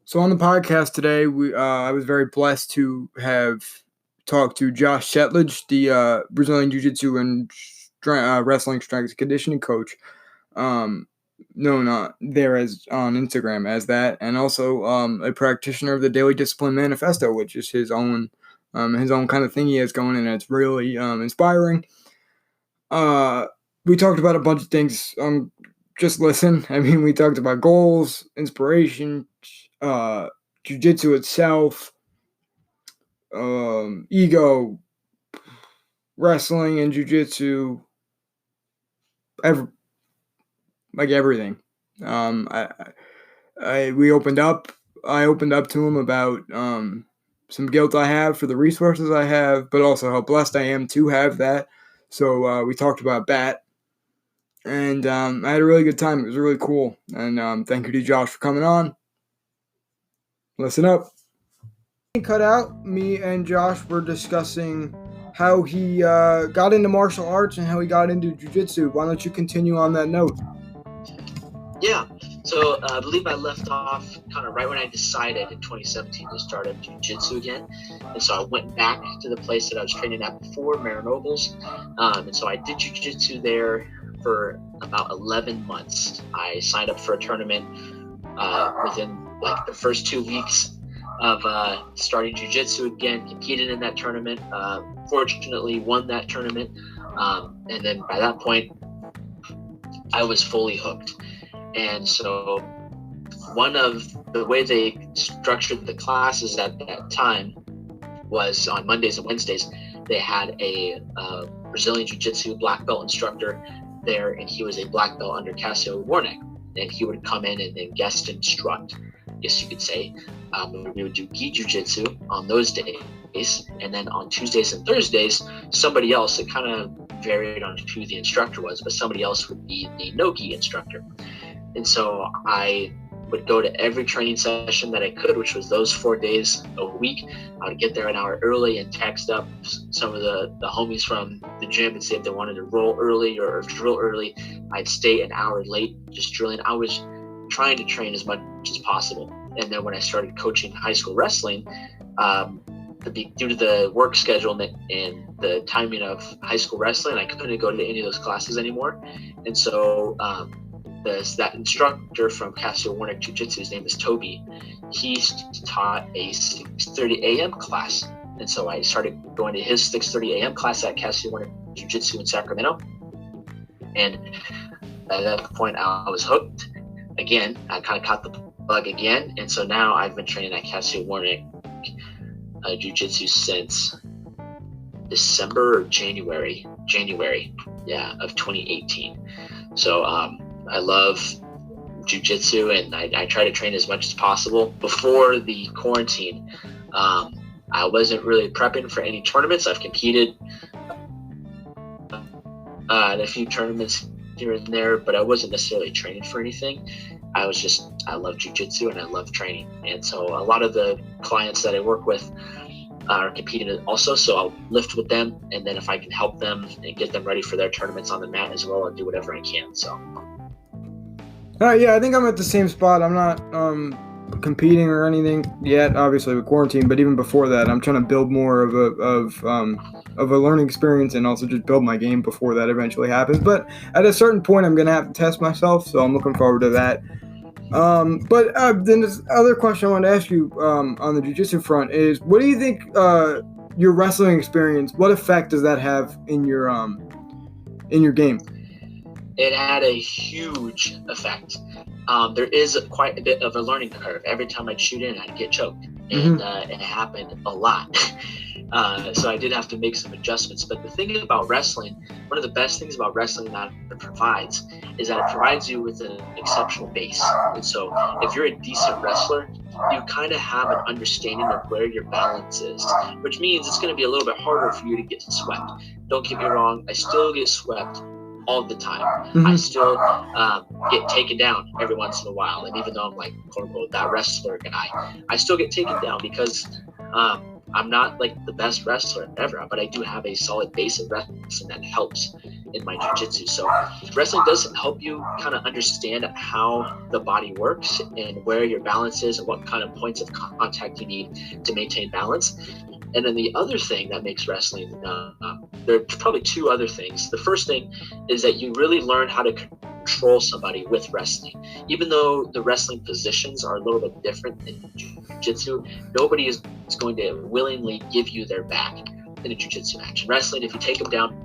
So on the podcast today, I was very blessed to have talked to Josh Settlage, the Brazilian Jiu-Jitsu and wrestling strength and conditioning coach, um, known there as on Instagram as that, and also a practitioner of the Daily Discipline Manifesto, which is his own kind of thing he has going, and it's really inspiring. We talked about a bunch of things. Just listen. I mean, we talked about goals, inspiration, jiu-jitsu itself, ego, wrestling and jiu-jitsu, everything. Um, I, we opened up. I opened up to him about some guilt I have for the resources I have, but also how blessed I am to have that. So we talked about that, and I had a really good time. It was really cool, and thank you to Josh for coming on. Listen up. Cut out, me and Josh were discussing how he got into martial arts and how he got into jiu-jitsu. Why don't you continue on that note? Yeah, so I believe I left off kind of right when I decided in 2017 to start up jiu-jitsu again. And so I went back to the place that I was training at before, Marinobles. And so I did jiu-jitsu there for about 11 months. I signed up for a tournament within like the first 2 weeks of starting jiu-jitsu again, competed in that tournament, fortunately won that tournament. And then by that point, I was fully hooked. And so one of the way they structured the classes at that time was on Mondays and Wednesdays, they had a Brazilian Jiu-Jitsu black belt instructor there, and he was a black belt under Cassio Warnick. And he would come in and then guest instruct, I guess you could say. We would do gi jiu-jitsu on those days, and then on Tuesdays and Thursdays, somebody else, it kind of varied on who the instructor was, but somebody else would be the no-gi instructor. And so I would go to every training session that I could, which was those 4 days a week. I would get there an hour early and text up some of the homies from the gym and see if they wanted to roll early or drill early. I'd stay an hour late just drilling. I was trying to train as much as possible. And then when I started coaching high school wrestling, due to the work schedule and the timing of high school wrestling, I couldn't go to any of those classes anymore. And so that instructor from Cassio Warnick Jiu-Jitsu, his name is Toby, he taught a 6:30 a.m. class. And so I started going to his 6:30 a.m. class at Cassio Warnick Jiu-Jitsu in Sacramento. And at that point, I was hooked. Again, I kind of caught the bug again. And so now I've been training at Cassio Warnick Jiu-Jitsu since December or January, of 2018. So I love jiu-jitsu, and I try to train as much as possible. Before the quarantine, I wasn't really prepping for any tournaments. I've competed at a few tournaments here and there, but I wasn't necessarily training for anything. I love jiu-jitsu and I love training. And so a lot of the clients that I work with are competing also, so I'll lift with them, and then if I can help them and get them ready for their tournaments on the mat as well, I'll do whatever I can. So yeah, I think I'm at the same spot. I'm not competing or anything yet, obviously with quarantine, but even before that, I'm trying to build more of a learning experience and also just build my game before that eventually happens. But at a certain point, I'm gonna have to test myself, so I'm looking forward to that. But then this other question I want to ask you on the jiu-jitsu front is, what do you think your wrestling experience, what effect does that have in your game? It had a huge effect. There is quite a bit of a learning curve. Every time I'd shoot in, I'd get choked, and it happened a lot. So I did have to make some adjustments. But the thing about wrestling, one of the best things about wrestling that it provides is that it provides you with an exceptional base. And so if you're a decent wrestler, you kind of have an understanding of where your balance is, which means it's going to be a little bit harder for you to get swept. Don't get me wrong, I still get swept all the time. I still get taken down every once in a while. And even though I'm like, quote unquote, that wrestler guy, I still get taken down because I'm not like the best wrestler ever, but I do have a solid base of wrestling that helps. in my jiu-jitsu. So wrestling does help you kind of understand how the body works and where your balance is and what kind of points of contact you need to maintain balance. And then the other thing that makes wrestling, there are probably two other things. The first thing is that you really learn how to control somebody with wrestling. Even though the wrestling positions are a little bit different than jiu-jitsu, nobody is going to willingly give you their back in a jiu-jitsu match. In wrestling, if you take them down,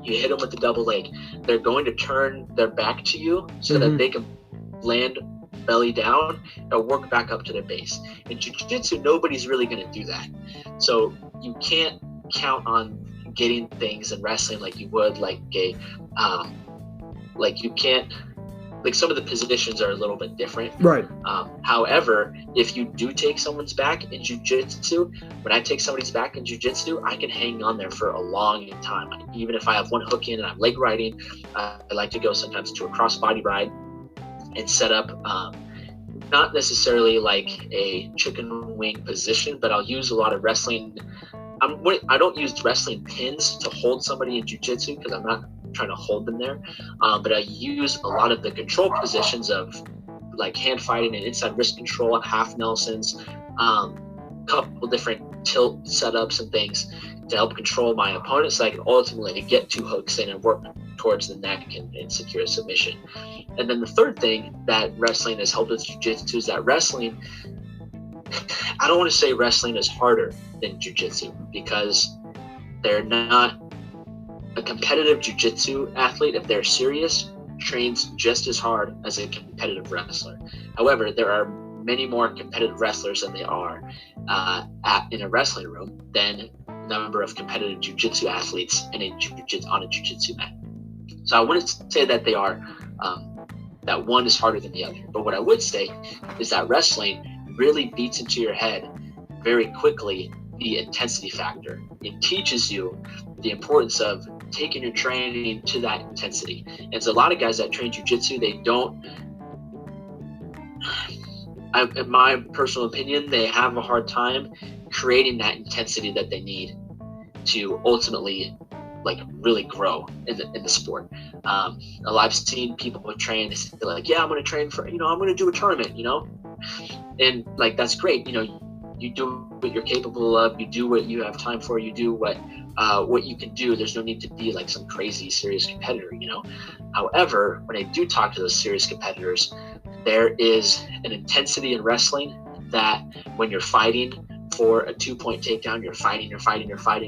you hit them with the double leg, they're going to turn their back to you so that they can land belly down and work back up to their base. In jiu-jitsu, nobody's really going to do that. So you can't count on getting things in wrestling like you would like a like you can't, like some of the positions are a little bit different. Right. However, if you do take someone's back in jiu-jitsu, when I take somebody's back in jiu-jitsu, I can hang on there for a long time. Even if I have one hook in and I'm leg riding, I like to go sometimes to a cross-body ride and set up not necessarily like a chicken wing position, but I'll use a lot of wrestling. I don't use wrestling pins to hold somebody in jiu-jitsu because I'm not trying to hold them there, but I use a lot of the control positions of like hand fighting and inside wrist control, half Nelsons, couple different tilt setups and things to help control my opponent so I can ultimately get two hooks in and work towards the neck and secure a submission. And then the third thing that wrestling has helped with jiu-jitsu is that wrestling, I don't want to say wrestling is harder than jiu-jitsu because they're not. A competitive jiu-jitsu athlete, if they're serious, trains just as hard as a competitive wrestler. However, there are many more competitive wrestlers than they are in a wrestling room than the number of competitive jiu-jitsu athletes on a jiu-jitsu mat. So I wouldn't say that they are that one is harder than the other. But what I would say is that wrestling really beats into your head very quickly the intensity factor. It teaches you the importance of taking your training to that intensity. And so a lot of guys that train jiu-jitsu, they don't, in my personal opinion, they have a hard time creating that intensity that they need to ultimately like really grow in the sport. I've seen people who train, they're like, yeah, I'm going to train for, I'm going to do a tournament, and like, that's great. You do what you're capable of, you do what you have time for, you do what you can do. There's no need to be like some crazy serious competitor, However, when I do talk to those serious competitors, there is an intensity in wrestling that when you're fighting for a 2-point takedown, you're fighting,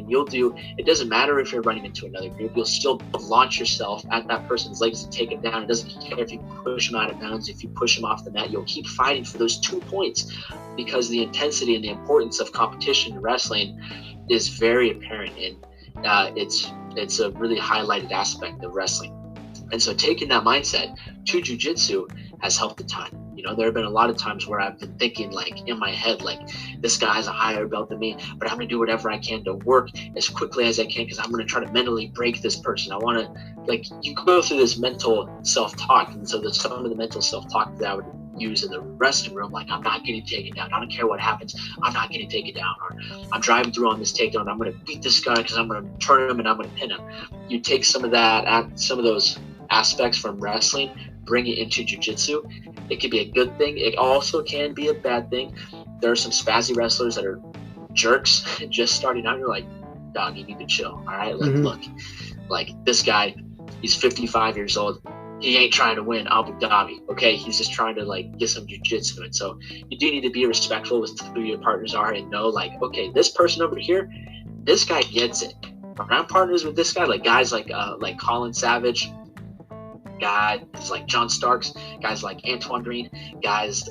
you'll do, it doesn't matter if you're running into another group, you'll still launch yourself at that person's legs to take him down. It doesn't care if you push him out of bounds, if you push him off the mat, you'll keep fighting for those 2 points because the intensity and the importance of competition in wrestling is very apparent, and it's a really highlighted aspect of wrestling. And so taking that mindset to jiu-jitsu has helped a ton. There have been a lot of times where I've been thinking like in my head, like this guy's a higher belt than me, but I'm going to do whatever I can to work as quickly as I can because I'm going to try to mentally break this person. I want to, like, you go through this mental self-talk. And so there's some of the mental self-talk that I would use in the wrestling room, like I'm not getting taken down. I don't care what happens. I'm not getting taken down. Or I'm driving through on this takedown. I'm going to beat this guy because I'm going to turn him and I'm going to pin him. You take some of that, some of those aspects from wrestling, bring it into jiu-jitsu. It could be a good thing. It also can be a bad thing. There are some spazzy wrestlers that are jerks just starting out. You're like, dog, you need to chill. All right. Like, look, like this guy, he's 55 years old. He ain't trying to win Abu Dhabi. Okay. He's just trying to like get some jiu-jitsu. And so you do need to be respectful with who your partners are and know like, okay, this person over here, this guy gets it. When I'm partners with this guy, like guys like Colin Savage, guys like John Starks, guys like Antoine Green, guys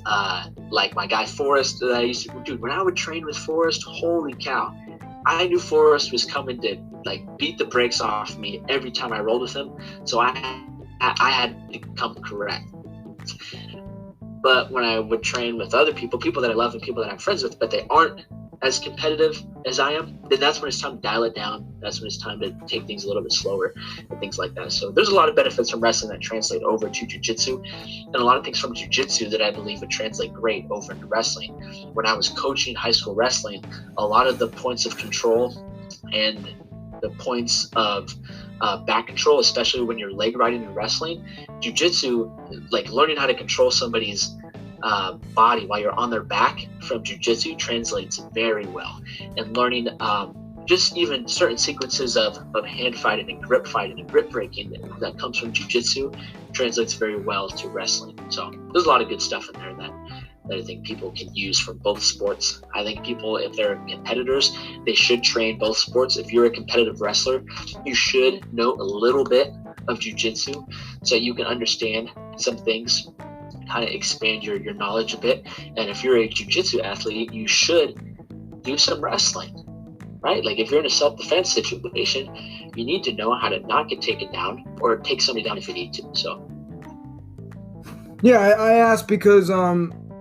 like my guy Forrest that I used to, dude, when I would train with Forrest, holy cow, I knew Forrest was coming to like beat the brakes off me every time I rolled with him. So I had to come correct. But when I would train with other people that I love and people that I'm friends with, but they aren't as competitive as I am, then that's when it's time to dial it down. That's when it's time to take things a little bit slower and things like that. So there's a lot of benefits from wrestling that translate over to jiu-jitsu, and a lot of things from jiu-jitsu that I believe would translate great over into wrestling. When I was coaching high school wrestling, a lot of the points of control and the points of back control, especially when you're leg riding and wrestling. Jiu-jitsu, like learning how to control somebody's body while you're on their back from jiu-jitsu translates very well. And learning just even certain sequences of hand fighting and grip breaking that comes from jiu-jitsu translates very well to wrestling. So there's a lot of good stuff in there that I think people can use from both sports. I think people, if they're competitors, they should train both sports. If you're a competitive wrestler, you should know a little bit of jiu-jitsu so you can understand some things, kind of expand your knowledge a bit. And if you're a jiu-jitsu athlete, you should do some wrestling, right? Like if you're in a self-defense situation, you need to know how to not get taken down or take somebody down if you need to. So yeah, I asked because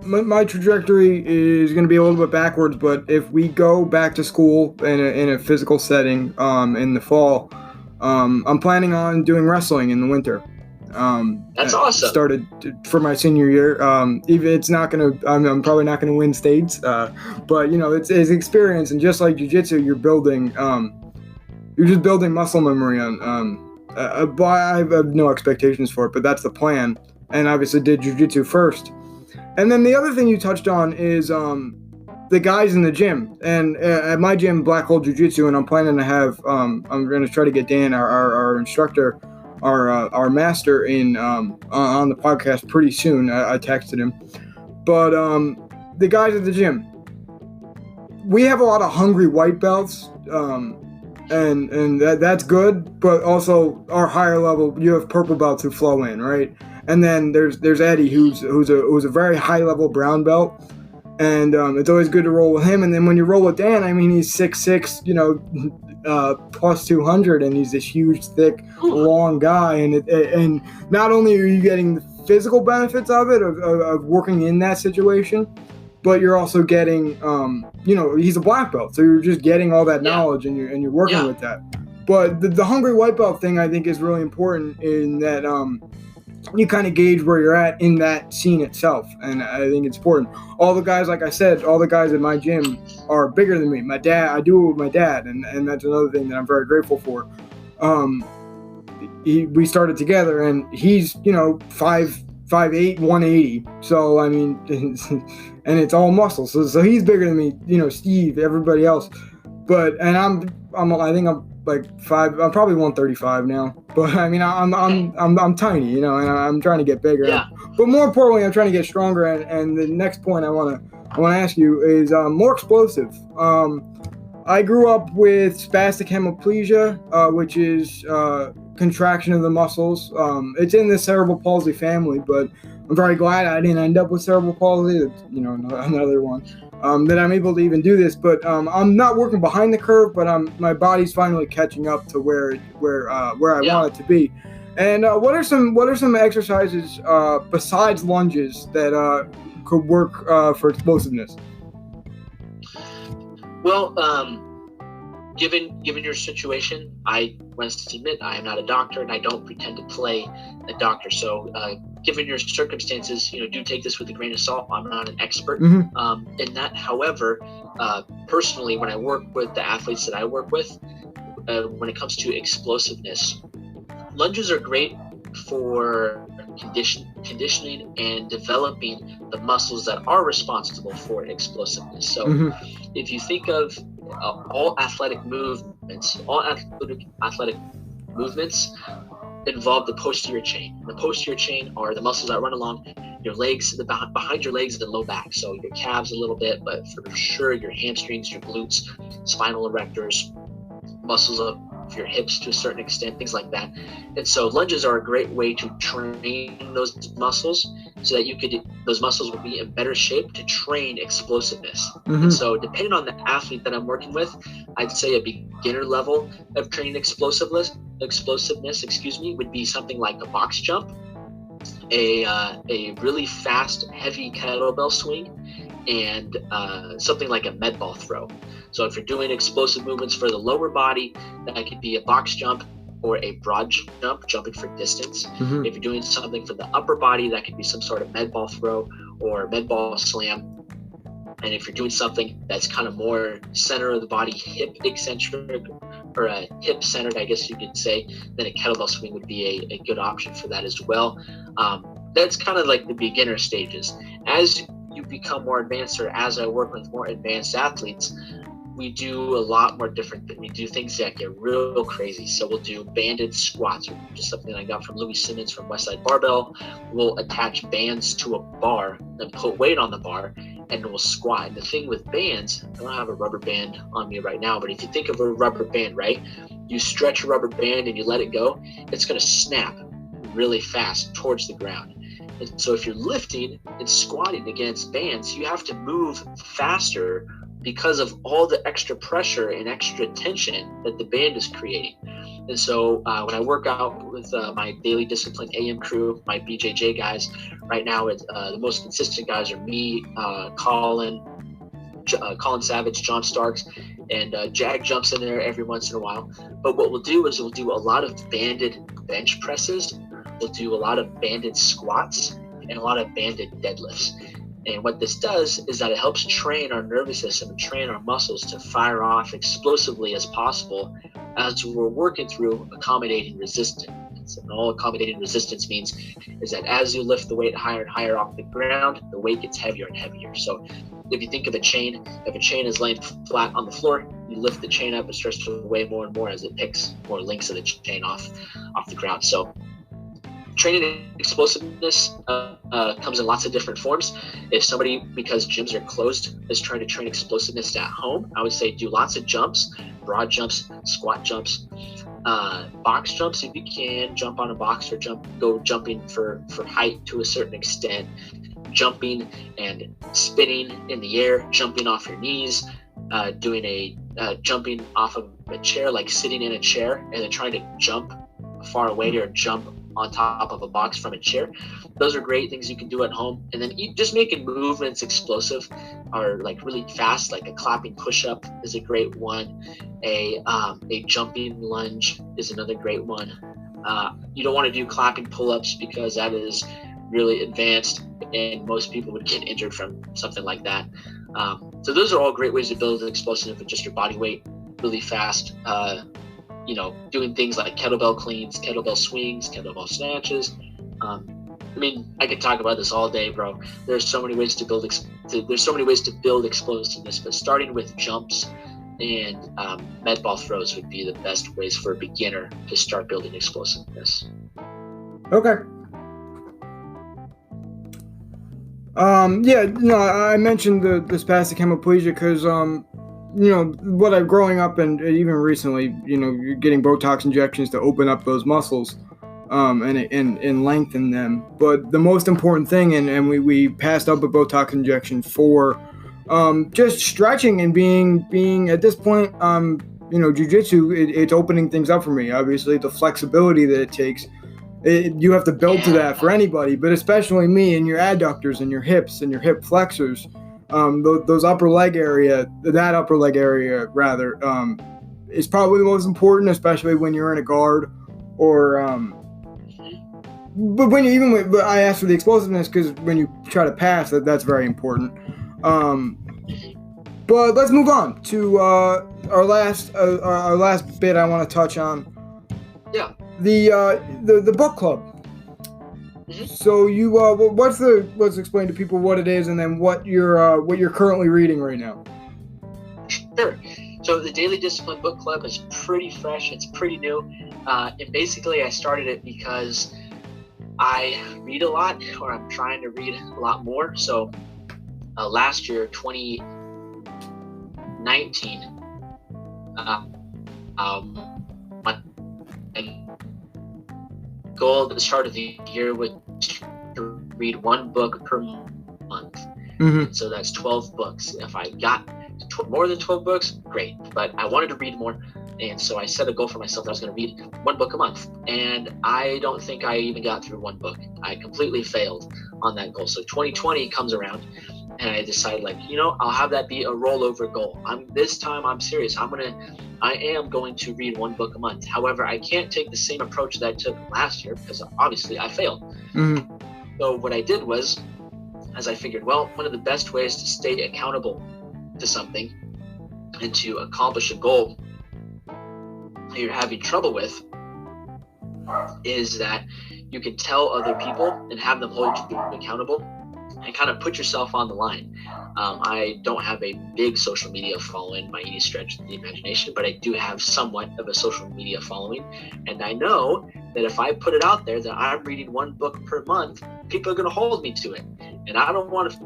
my trajectory is going to be a little bit backwards, but if we go back to school in a physical setting in the fall, I'm planning on doing wrestling in the winter. That's awesome. Started for my senior year. Even it's not gonna, I'm probably not gonna win states, but you know, it's experience, and just like jiu-jitsu, you're just building muscle memory on. I have no expectations for it, but that's the plan. And obviously did jiu-jitsu first. And then the other thing you touched on is the guys in the gym. And at my gym, Black Hole Jiu-Jitsu, and I'm planning to have, I'm going to try to get Dan, our instructor, our master, in on the podcast pretty soon. I texted him. But the guys at the gym, we have a lot of hungry white belts, and that's good. But also our higher level, you have purple belts who flow in, right? And then there's Eddie, who's a very high level brown belt, and it's always good to roll with him. And then when you roll with Dan, I mean, he's 6'6", you know, plus 200, and he's this huge, thick, long guy. And not only are you getting the physical benefits of it, of working in that situation, but you're also getting, you know, he's a black belt, so you're just getting all that knowledge, and you're working with that. But the hungry white belt thing, I think, is really important in that you kind of gauge where you're at in that scene itself, and I think it's important. All the guys, like I said, all the guys at my gym are bigger than me. My dad, I do it with my dad, and that's another thing that I'm very grateful for. We started together, and he's, you know, 5'8", 180. So I mean, and it's all muscle. So he's bigger than me. You know, Steve, everybody else. But I think I'm like I'm probably 135 now. But I mean, I'm tiny, you know, and I'm trying to get bigger. Yeah. But more importantly, I'm trying to get stronger. And the next point I want to ask you is more explosive. I grew up with spastic hemiplegia, which is contraction of the muscles. It's in the cerebral palsy family, but I'm very glad I didn't end up with cerebral palsy. That's, you know, another one. That I'm able to even do this, but I'm not working behind the curve, but my body's finally catching up to where I want it to be. And what are some exercises besides lunges that could work for explosiveness? Well, given your situation, I must admit I am not a doctor, and I don't pretend to play a doctor. So, given your circumstances, you know, do take this with a grain of salt. I'm not an expert in that. However, personally, when I work with the athletes that I work with, when it comes to explosiveness, lunges are great for conditioning and developing the muscles that are responsible for explosiveness. So if you think of all athletic movements involve the posterior chain. The posterior chain are the muscles that run along your legs, behind your legs and the low back. So your calves a little bit, but for sure your hamstrings, your glutes, spinal erectors, muscles of your hips to a certain extent, things like that. And so lunges are a great way to train those muscles so that those muscles will be in better shape to train explosiveness. And so depending on the athlete that I'm working with, I'd say a beginner level of training explosiveness, would be something like a box jump, a really fast, heavy kettlebell swing, and something like a med ball throw. So if you're doing explosive movements for the lower body, that could be a box jump or a broad jump, jumping for distance. If you're doing something for the upper body, that could be some sort of med ball throw or med ball slam. And if you're doing something that's kind of more center of the body, hip eccentric, or a hip centered, I guess you could say, then a kettlebell swing would be a good option for that as well. That's kind of like the beginner stages. As you become more advanced, or as I work with more advanced athletes, we do a lot more different. We do things that get real crazy. So we'll do banded squats, which is something I got from Louis Simmons from Westside Barbell. We'll attach bands to a bar and put weight on the bar, and we'll squat. And the thing with bands, I don't have a rubber band on me right now, but if you think of a rubber band, right? You stretch a rubber band and you let it go, it's going to snap really fast towards the ground. And so if you're lifting and squatting against bands, you have to move faster because of all the extra pressure and extra tension that the band is creating. And so when I work out with my daily discipline AM crew, my BJJ guys, right now the most consistent guys are me, Colin Savage, John Starks, and Jag jumps in there every once in a while. But what we'll do is we'll do a lot of banded bench presses, we'll do a lot of banded squats, and a lot of banded deadlifts. And what this does is that it helps train our nervous system and train our muscles to fire off explosively as possible as we're working through accommodating resistance. And all accommodating resistance means is that as you lift the weight higher and higher off the ground, the weight gets heavier and heavier. So if you think of a chain, if a chain is laying flat on the floor, you lift the chain up, it starts to weigh more and more as it picks more links of the chain off the ground. So training explosiveness comes in lots of different forms. If somebody, because gyms are closed, is trying to train explosiveness at home, I would say do lots of jumps, broad jumps, squat jumps, box jumps if you can, jump on a box or go jumping for height to a certain extent, jumping and spinning in the air, jumping off your knees, doing jumping off of a chair, like sitting in a chair and then trying to jump far away or jump on top of a box from a chair. Those are great things you can do at home. And then just making movements explosive are like really fast, like a clapping push-up is a great one. A jumping lunge is another great one. You don't want to do clapping pull-ups because that is really advanced and most people would get injured from something like that. So those are all great ways to build an explosive with just your body weight really fast. Doing things like kettlebell cleans, kettlebell swings, kettlebell snatches. I could talk about this all day, bro. There's so many ways to build explosiveness, but starting with jumps and med ball throws would be the best ways for a beginner to start building explosiveness. Okay. I mentioned the spastic hemiplegia because growing up and even recently, you're getting Botox injections to open up those muscles and lengthen them. But the most important thing, and we passed up a Botox injection for just stretching and being at this point, jiu-jitsu, it's opening things up for me. Obviously, the flexibility that it takes. You have to build to that for anybody, but especially me and your adductors and your hips and your hip flexors. That upper leg area is probably the most important, especially when you're in a guard or but I asked for the explosiveness because when you try to pass, that's very important. But let's move on to our last bit I want to touch on. Yeah. The book club. Mm-hmm. So you let's explain to people what it is and then what you're currently reading right now. Sure. So the Daily Discipline Book Club is pretty fresh. It's pretty new. And basically I started it because I read a lot, or I'm trying to read a lot more. So last year, 2019, my goal at the start of the year was to read one book per month. Mm-hmm. So that's 12 books. If I got more than 12 books, great. But I wanted to read more. And so I set a goal for myself that I was going to read one book a month. And I don't think I even got through one book. I completely failed on that goal. So 2020 comes around and I decided I'll have that be a rollover goal. This time I'm serious. I am going to read one book a month. However, I can't take the same approach that I took last year because obviously I failed. Mm-hmm. So what I did was, as I figured, one of the best ways to stay accountable to something and to accomplish a goal that you're having trouble with is that you can tell other people and have them hold you accountable and kind of put yourself on the line. I don't have a big social media following by any stretch of the imagination, but I do have somewhat of a social media following. And I know that if I put it out there that I'm reading one book per month, people are going to hold me to it. And I don't want to...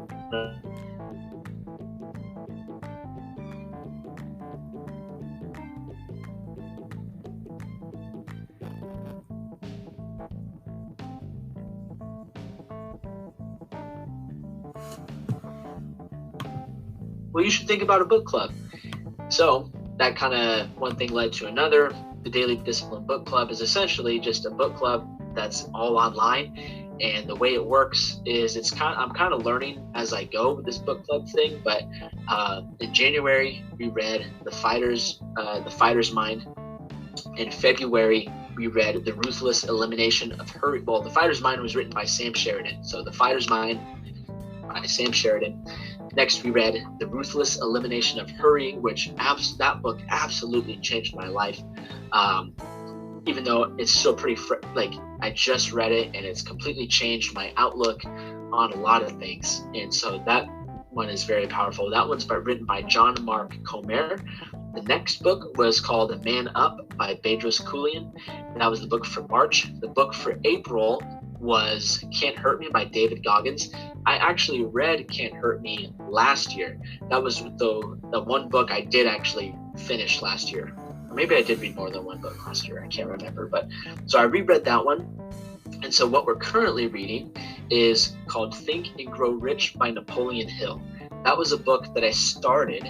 Well, you should think about a book club. So that kind of one thing led to another. The Daily Discipline Book Club is essentially just a book club that's all online. And the way it works is I'm kind of learning as I go with this book club thing. But in January, we read The Fighter's Mind. In February, we read The Ruthless Elimination of Hurry. Well, The Fighter's Mind was written by Sam Sheridan. So The Fighter's Mind by Sam Sheridan. Next, we read The Ruthless Elimination of Hurry, which that book absolutely changed my life. Even though it's still pretty I just read it and it's completely changed my outlook on a lot of things. And so that one is very powerful. That one's written by John Mark Comer. The next book was called Man Up by Bedros Keuilian. And that was the book for March. The book for April was Can't Hurt Me by David Goggins. I actually read Can't Hurt Me last year. That was the one book I did actually finish last year. Or maybe I did read more than one book last year. I can't remember. But so I reread that one. And so what we're currently reading is called Think and Grow Rich by Napoleon Hill. That was a book that I started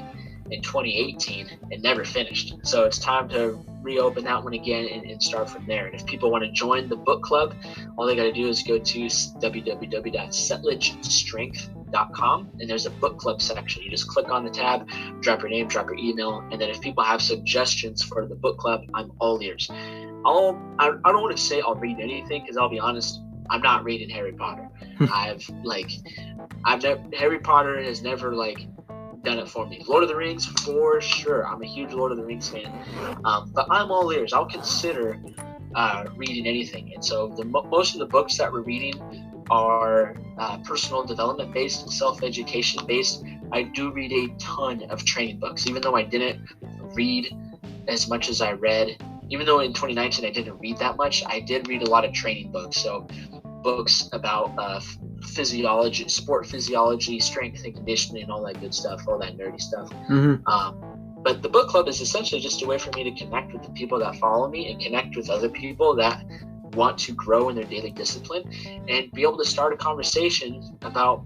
in 2018 and never finished. So it's time to reopen that one again and start from there. And if people want to join the book club, all they got to do is go to www.settlagestrength.com and there's a book club section. You just click on the tab, drop your name, drop your email, and then if people have suggestions for the book club, I'm all ears. I don't want to say I'll read anything because I'll be honest, I'm not reading Harry Potter. Harry Potter has never done it for me. Lord of the Rings, for sure. I'm a huge Lord of the Rings fan. But I'm all ears. I'll consider reading anything. And so most of the books that we're reading are personal development based and self-education based. I do read a ton of training books, even though I didn't read as much as I read. Even though in 2019 I didn't read that much, I did read a lot of training books. So books about physiology, sport physiology, strength and conditioning, all that good stuff, all that nerdy stuff. Mm-hmm. But the book club is essentially just a way for me to connect with the people that follow me and connect with other people that want to grow in their daily discipline and be able to start a conversation about,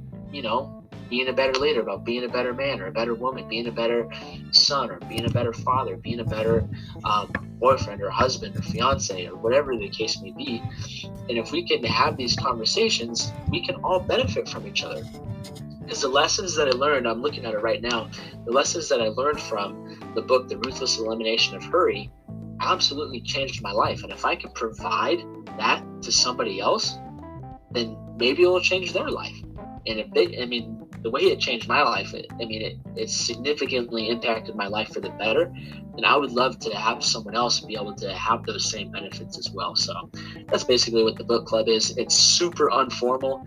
being a better leader, about being a better man or a better woman, being a better son or being a better father, being a better boyfriend or husband or fiance or whatever the case may be. And if we can have these conversations, we can all benefit from each other. Because the lessons that I learned, I'm looking at it right now, the lessons that I learned from the book, The Ruthless Elimination of Hurry, absolutely changed my life. And if I can provide that to somebody else, then maybe it'll change their life. And the way it changed my life, it significantly impacted my life for the better. And I would love to have someone else be able to have those same benefits as well. So that's basically what the book club is. It's super informal.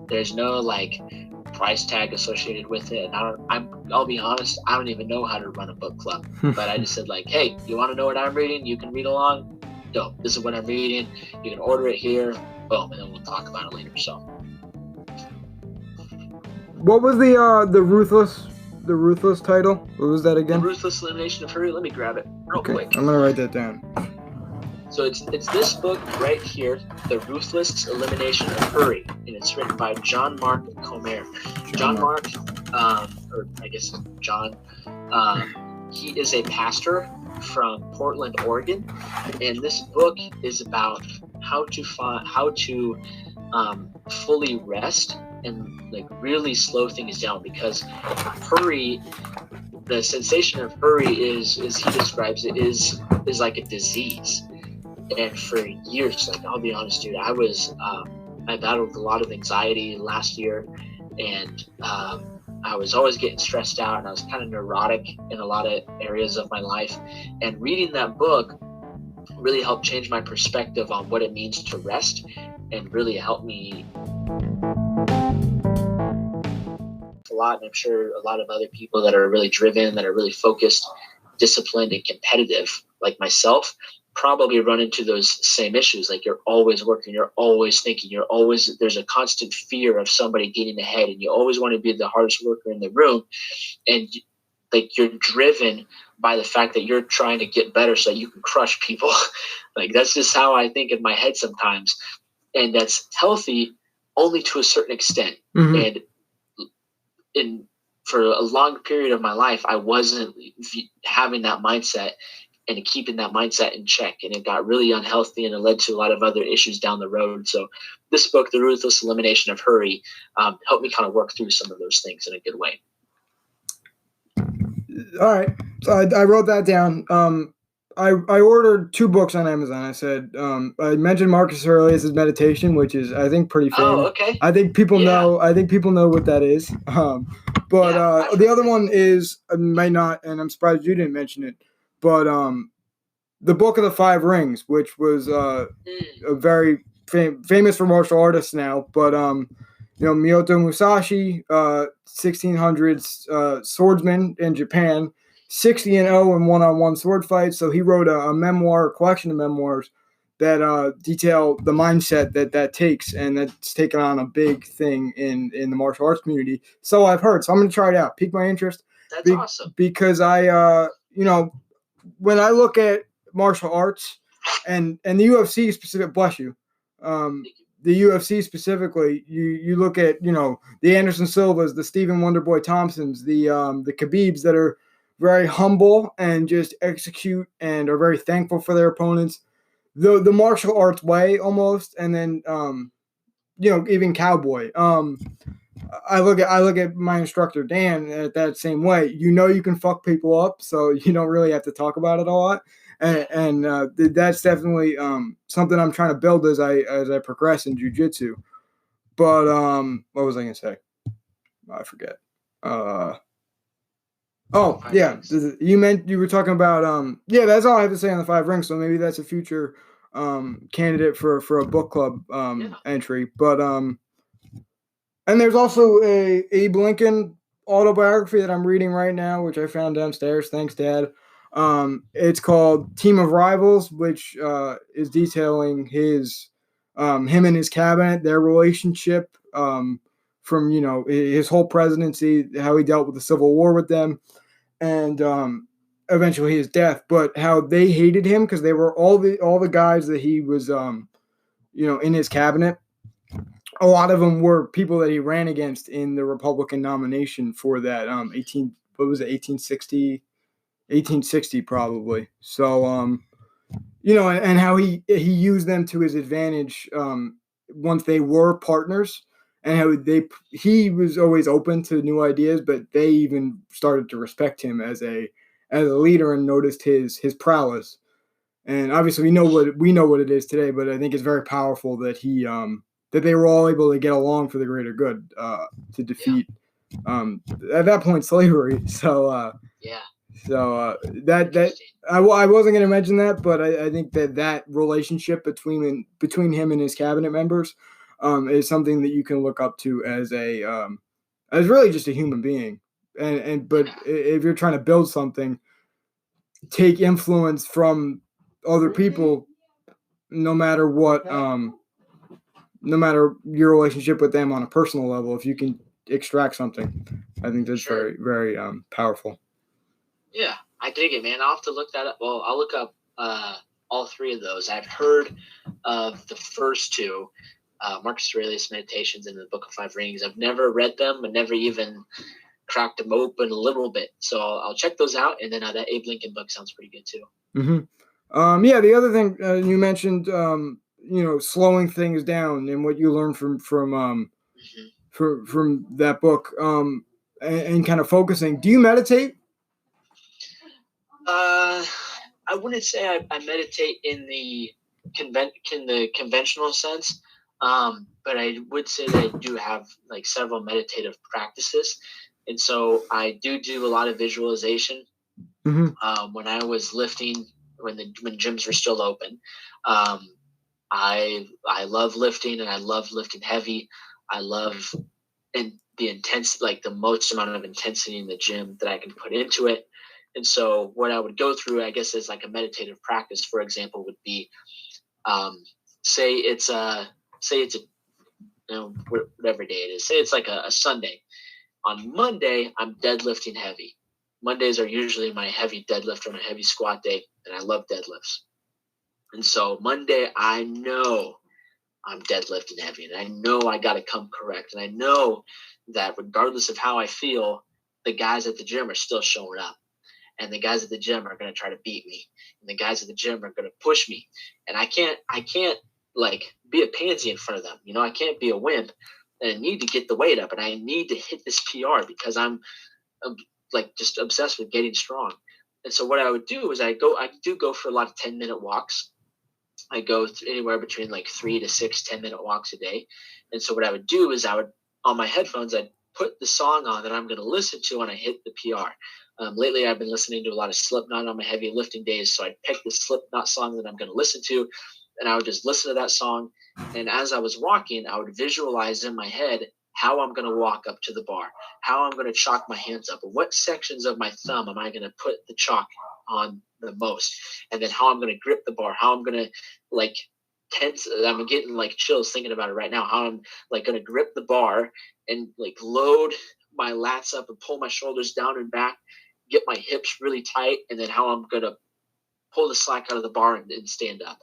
There's no price tag associated with it. And I'll be honest, I don't even know how to run a book club. But I just said hey, you want to know what I'm reading? You can read along. Dope. This is what I'm reading. You can order it here. Boom. And then we'll talk about it later. So. What was the ruthless title? What was that again? The Ruthless Elimination of Hurry. Let me grab it real quick. I'm gonna write that down. So it's this book right here, The Ruthless Elimination of Hurry, and it's written by John Mark Comer. John, he is a pastor from Portland, Oregon, and this book is about how to fully rest and really slow things down, because hurry, the sensation of hurry is he describes it, is like a disease. And for years, I'll be honest, dude, I battled a lot of anxiety last year, and I was always getting stressed out, and I was kind of neurotic in a lot of areas of my life. And reading that book really helped change my perspective on what it means to rest, and really helped me a lot. And I'm sure a lot of other people that are really driven, that are really focused, disciplined, and competitive like myself probably run into those same issues. Like, you're always working, you're always thinking, there's a constant fear of somebody getting ahead, and you always want to be the hardest worker in the room. And like, you're driven by the fact that you're trying to get better so you can crush people. Like, that's just how I think in my head sometimes. And that's healthy only to a certain extent. Mm-hmm. And for a long period of my life, I wasn't having that mindset and keeping that mindset in check. And it got really unhealthy, and it led to a lot of other issues down the road. So this book, The Ruthless Elimination of Hurry, helped me kind of work through some of those things in a good way. All right. So I wrote that down. I ordered 2 books on Amazon. I said, I mentioned Marcus Aurelius' Meditation, which is, I think, pretty famous. Oh, okay. I think people know what that is. But the other one is, might not, and I'm surprised you didn't mention it, but the Book of the Five Rings, which was a very famous for martial artists now, but Miyoto Musashi, 1600s swordsman in Japan, 60-0 in one-on-one sword fights. So he wrote a collection of memoirs that detail the mindset that takes, and that's taken on a big thing in the martial arts community. So I've heard. So I'm going to try it out. Pique my interest. That's awesome. Because when I look at martial arts and the UFC specific, bless you, the UFC specifically, you look at the Anderson Silvas, the Stephen Wonderboy Thompsons, the Khabibs that are very humble and just execute and are very thankful for their opponents, the martial arts way almost, and then even Cowboy. I look at my instructor Dan at that same way. You can fuck people up, so you don't really have to talk about it a lot. And that's definitely something I'm trying to build as I progress in jiu-jitsu. But what was I gonna say? I forget. You were talking about that's all I have to say on the 5 rings. So maybe that's a future candidate for a book club entry. But and there's also a Abe Lincoln autobiography that I'm reading right now, which I found downstairs. Thanks, Dad. It's called Team of Rivals, which is detailing him and his cabinet, their relationship from his whole presidency, how he dealt with the Civil War with them, and eventually his death. But how they hated him because they were all the guys that he was in his cabinet. A lot of them were people that he ran against in the Republican nomination for that 1860 probably. So and how he used them to his advantage once they were partners, and how he was always open to new ideas, but they even started to respect him as a leader and noticed his prowess. And obviously we know what it is today, but I think it's very powerful that that they were all able to get along for the greater good to defeat at that point slavery. So that I wasn't going to mention that, but I think that relationship between him and his cabinet members is something that you can look up to as as really just a human being. But if you're trying to build something, take influence from other people, no matter what, no matter your relationship with them on a personal level, if you can extract something, I think that's very, very powerful. Yeah, I dig it, man. I'll have to look that up. Well, I'll look up all 3 of those. I've heard of the first 2, Marcus Aurelius Meditations and the Book of 5 Rings. I've never read them, but never even cracked them open a little bit. So I'll check those out. And then that Abe Lincoln book sounds pretty good too. Mm-hmm. The other thing you mentioned, slowing things down and what you learned from that book, and kind of focusing. Do you meditate? I wouldn't say I meditate in the conventional sense, but I would say that I do have like several meditative practices. And so I do a lot of visualization. When I was lifting, when gyms were still open, I love lifting, and I love lifting heavy. I love the intense, like the most amount of intensity in the gym that I can put into it. And so what I would go through, I guess, is like a meditative practice. For example, would be, say it's a whatever day it is. Say it's like a Sunday. On Monday, I'm deadlifting heavy. Mondays are usually my heavy deadlift or my heavy squat day, and I love deadlifts. And so Monday, I know I'm deadlifting heavy, and I know I got to come correct. And I know that regardless of how I feel, the guys at the gym are still showing up. And the guys at the gym are going to try to beat me. And the guys at the gym are going to push me. And I can't like be a pansy in front of them. I can't be a wimp. And I need to get the weight up, and I need to hit this PR because I'm like just obsessed with getting strong. And so what I would do is I do go for a lot of 10-minute walks. I go anywhere between like 3 to 6 10-minute walks a day. And so what I would do is on my headphones, I'd put the song on that I'm going to listen to when I hit the PR. Lately, I've been listening to a lot of Slipknot on my heavy lifting days. So I'd pick the Slipknot song that I'm going to listen to, and I would just listen to that song. And as I was walking, I would visualize in my head how I'm going to walk up to the bar, how I'm going to chalk my hands up, and what sections of my thumb am I going to put the chalk on the most, and then how I'm going to grip the bar, how I'm going to like tense. I'm getting like chills thinking about it right now, how I'm like going to grip the bar and like load my lats up and pull my shoulders down and back, get my hips really tight, and then how I'm going to pull the slack out of the bar and stand up.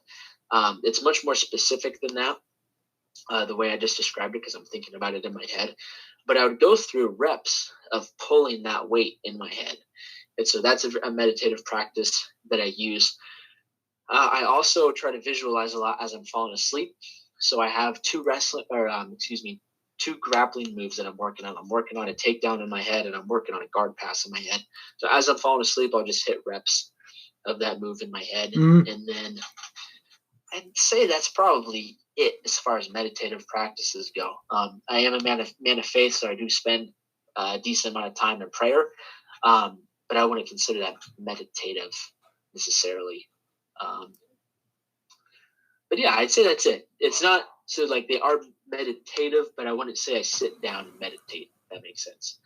It's much more specific than that, the way I just described it, because I'm thinking about it in my head. But I would go through reps of pulling that weight in my head. And so that's a meditative practice that I use. I also try to visualize a lot as I'm falling asleep. So I have two grappling moves that I'm working on. I'm working on a takedown in my head, and I'm working on a guard pass in my head. So as I'm falling asleep, I'll just hit reps of that move in my head. And then I'd say that's probably it as far as meditative practices go. I am a man of faith, so I do spend a decent amount of time in prayer. But I wouldn't consider that meditative necessarily. But yeah, I'd say that's it. It's not so like they are meditative, but I wouldn't say I sit down and meditate. If that makes sense.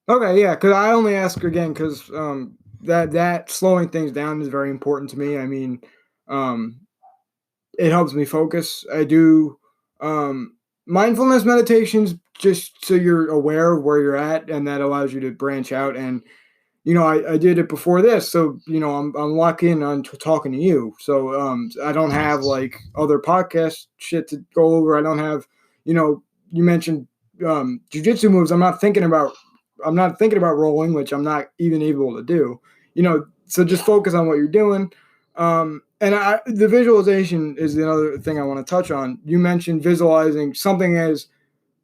Okay, yeah, because I only ask again because that slowing things down is very important to me. I mean, it helps me focus. I do mindfulness meditations just so you're aware of where you're at, and that allows you to branch out. And I did it before this, so I'm locked in on talking to you. So I don't have like other podcast shit to go over. I don't have, you mentioned jujitsu moves. I'm not thinking about rolling, which I'm not even able to do. So just focus on what you're doing. And the visualization is another thing I want to touch on. You mentioned visualizing something as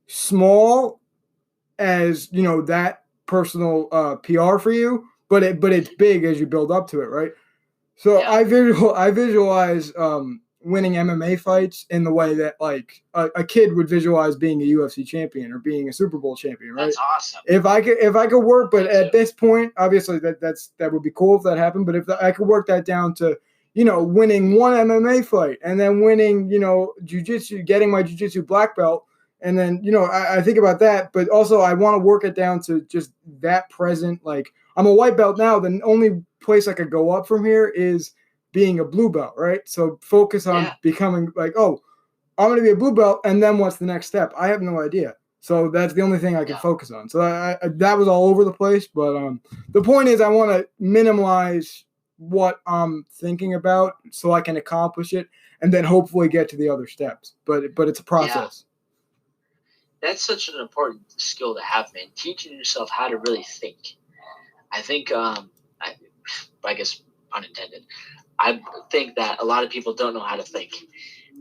small as that personal PR for you, but it's big as you build up to it, right? So I visualize winning MMA fights in the way that like a kid would visualize being a UFC champion or being a Super Bowl champion, right? That's awesome. If I could work, but at this point, obviously that would be cool if that happened. But if I could work that down to winning one MMA fight and then winning jiu-jitsu, getting my jiu-jitsu black belt. And then, I think about that, but also I want to work it down to just that present. Like I'm a white belt now. The only place I could go up from here is being a blue belt, right? So focus on becoming like, oh, I'm going to be a blue belt. And then what's the next step? I have no idea. So that's the only thing I can focus on. So that was all over the place. But the point is I want to minimize what I'm thinking about so I can accomplish it and then hopefully get to the other steps. But it's a process. Yeah. That's such an important skill to have, man. Teaching yourself how to really think. I think, I guess, pun intended, I think that a lot of people don't know how to think.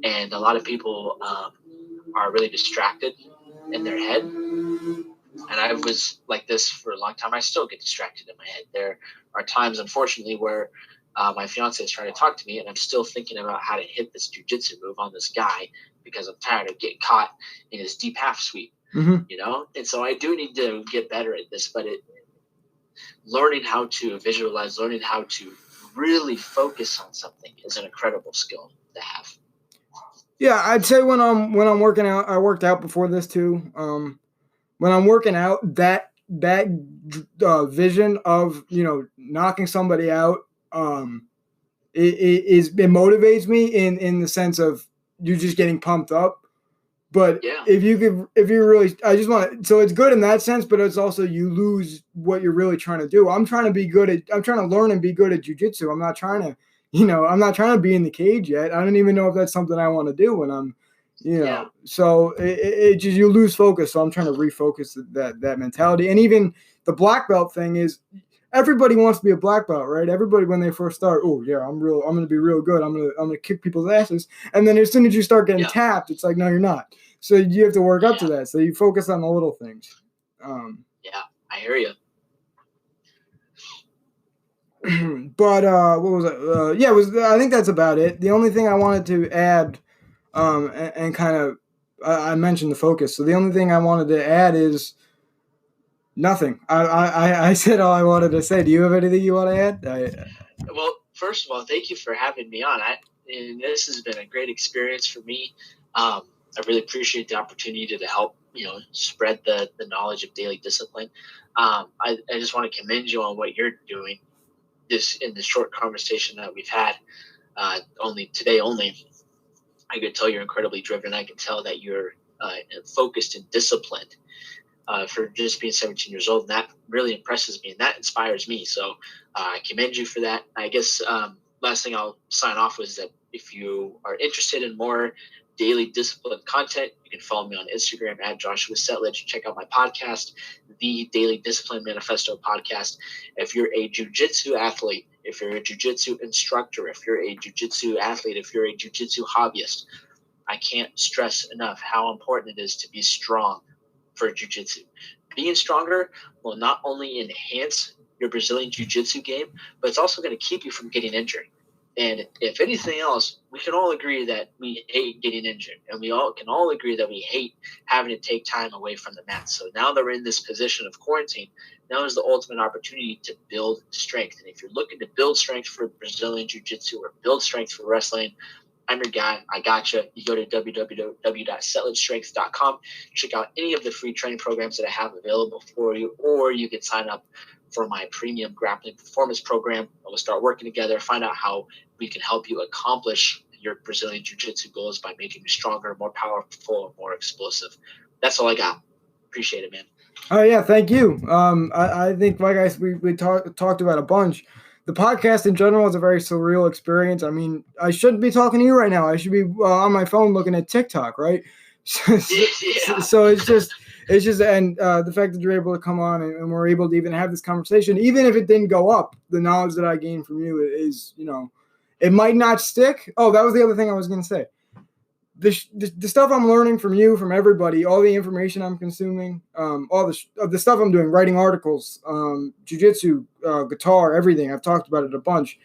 And a lot of people are really distracted in their head. And I was like this for a long time. I still get distracted in my head. There are times, unfortunately, where my fiance is trying to talk to me, and I'm still thinking about how to hit this jiu-jitsu move on this guy because I'm tired of getting caught in his deep half sweep. And so I do need to get better at this, but learning how to visualize, learning how to really focus on something is an incredible skill to have. Yeah, I'd say when I'm working out, I worked out before this too. When I'm working out, that vision of knocking somebody out, it motivates me in the sense of you just getting pumped up. But if you really, I just want to, so it's good in that sense, but it's also you lose what you're really trying to do. I'm trying to learn and be good at jujitsu. I'm not trying to be in the cage yet. I don't even know if that's something I want to do when I'm, so it just, you lose focus. So I'm trying to refocus that mentality. And even the black belt thing is, everybody wants to be a black belt, right? Everybody, when they first start, oh yeah, I'm going to be real good. I'm going to kick people's asses. And then as soon as you start getting tapped, it's like, no, you're not. So you have to work up to that. So you focus on the little things. I hear you. But what was it? I think that's about it. The only thing I wanted to add, and kind of, I mentioned the focus. So the only thing I wanted to add is nothing. I said all I wanted to say. Do you have anything you want to add? Well, first of all, thank you for having me on. And this has been a great experience for me. I really appreciate the opportunity to help, spread the knowledge of daily discipline. I just want to commend you on what you're doing in this short conversation that we've had. Only today, I could tell you're incredibly driven. I can tell that you're focused and disciplined for just being 17 years old. And that really impresses me and that inspires me. So I commend you for that. I guess last thing I'll sign off was that if you are interested in more daily discipline content, you can follow me on Instagram at Joshua Settlage. Check out my podcast, the Daily Discipline Manifesto podcast. If you're a jiu-jitsu athlete, if you're a jiu-jitsu instructor, if you're a jiu-jitsu athlete, if you're a jiu-jitsu hobbyist, I can't stress enough how important it is to be strong for jiu-jitsu. Being stronger will not only enhance your Brazilian jiu-jitsu game, but it's also going to keep you from getting injured. And if anything else, we can all agree that we hate getting injured, and we all can all agree that we hate having to take time away from the mat. So now that we're in this position of quarantine, now is the ultimate opportunity to build strength. And if you're looking to build strength for Brazilian jiu-jitsu or build strength for wrestling, I'm your guy. I gotcha. You go to www.settlagestrength.com. Check out any of the free training programs that I have available for you, or you can sign up for my premium grappling performance program. We'll start working together, find out how we can help you accomplish your Brazilian jiu-jitsu goals by making you stronger, more powerful, more explosive. That's all I got. Appreciate it, man. Oh yeah, thank you. I think, like we talked about a bunch. The podcast in general is a very surreal experience. I mean, I shouldn't be talking to you right now. I should be on my phone looking at TikTok, right? So it's just, and the fact that you're able to come on and we're able to even have this conversation, even if it didn't go up, the knowledge that I gained from you is, it might not stick. Oh, that was the other thing I was going to say. The stuff I'm learning from you, from everybody, all the information I'm consuming, all the stuff I'm doing, writing articles, jiu-jitsu, guitar, everything. I've talked about it a bunch.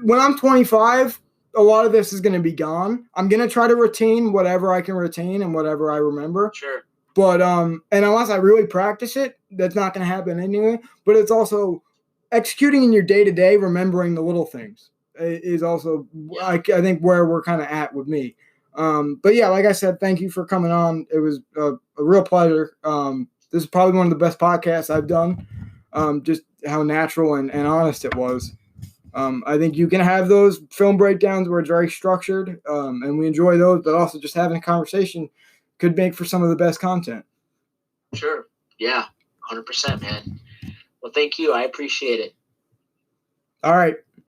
When I'm 25, a lot of this is going to be gone. I'm going to try to retain whatever I can retain and whatever I remember. Sure. But and unless I really practice it, that's not going to happen anyway. But it's also executing in your day-to-day, remembering the little things is also, I think, where we're kind of at with me. But yeah, like I said, thank you for coming on. It was a real pleasure. This is probably one of the best podcasts I've done. Just how natural and honest it was. I think you can have those film breakdowns where it's very structured, and we enjoy those, but also just having a conversation could make for some of the best content. Sure. Yeah, 100%, man. Well, thank you. I appreciate it. All right.